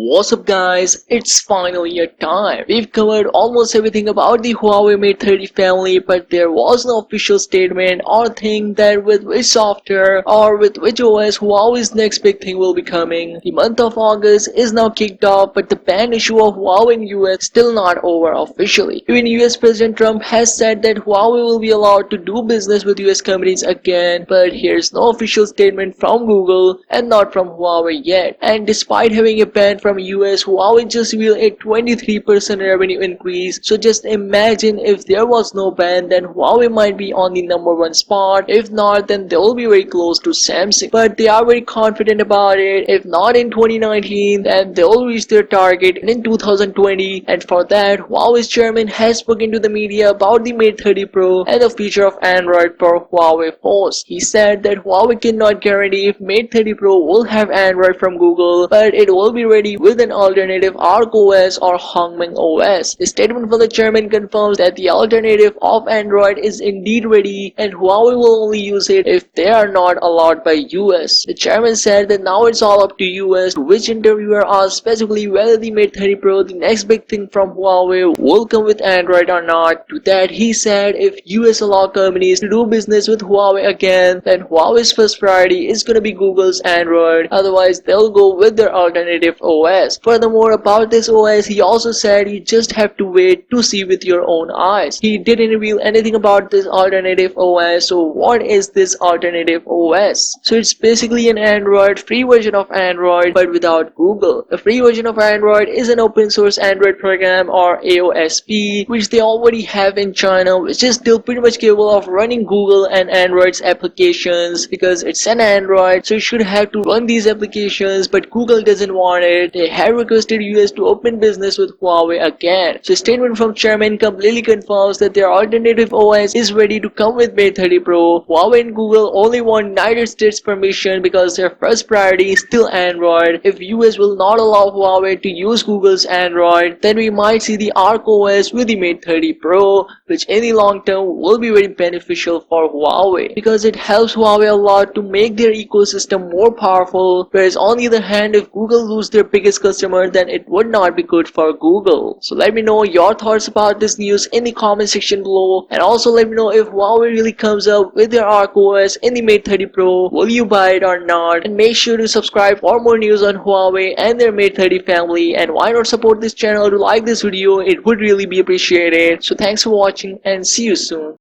What's up guys, it's finally your time. We've covered almost everything about the Huawei Mate 30 family, but there was no official statement or thing that with which software or with which OS Huawei's next big thing will be coming. The month of August is now kicked off, but the ban issue of Huawei in US is still not over officially. Even US President Trump has said that Huawei will be allowed to do business with US companies again, but here's no official statement from Google and not from Huawei yet. And despite having a ban from US, Huawei just revealed a 23% revenue increase. So just imagine if there was no ban, then Huawei might be on the #1 spot. If not, then they will be very close to Samsung. But they are very confident about it. If not in 2019, then they will reach their target in 2020. And for that, Huawei's chairman has spoken to the media about the Mate 30 Pro and the feature of Android for Huawei phones. He said that Huawei cannot guarantee if Mate 30 Pro will have Android from Google, but it will be ready with an alternative ARK OS or Hongmeng OS. The statement from the chairman confirms that the alternative of Android is indeed ready and Huawei will only use it if they are not allowed by US. The chairman said that now it's all up to US, which interviewer asked specifically whether the Mate 30 Pro, the next big thing from Huawei, will come with Android or not. To that he said if US allow companies to do business with Huawei again, then Huawei's first priority is gonna be Google's Android, otherwise they'll go with their alternative OS. Furthermore, about this OS, he also said you just have to wait to see with your own eyes. He didn't reveal anything about this alternative OS, so what is this alternative OS? So it's basically an Android, free version of Android, but without Google. The free version of Android is an open source Android program or AOSP, which they already have in China, which is still pretty much capable of running Google and Android's applications because it's an Android, so you should have to run these applications, but Google doesn't want it. They have requested US to open business with Huawei again. So a statement from chairman completely confirms that their alternative OS is ready to come with Mate 30 Pro. Huawei and Google only want United States permission because their first priority is still Android. If US will not allow Huawei to use Google's Android, then we might see the ARK OS with the Mate 30 Pro, which in the long term will be very beneficial for Huawei because it helps Huawei a lot to make their ecosystem more powerful, whereas on the other hand, if Google lose their biggest customer, then it would not be good for Google. So let me know your thoughts about this news in the comment section below, and also let me know if Huawei really comes up with their ARK OS in the Mate 30 Pro, will you buy it or not? And make sure to subscribe for more news on Huawei and their Mate 30 family, and why not support this channel to like this video, it would really be appreciated. So thanks for watching and see you soon.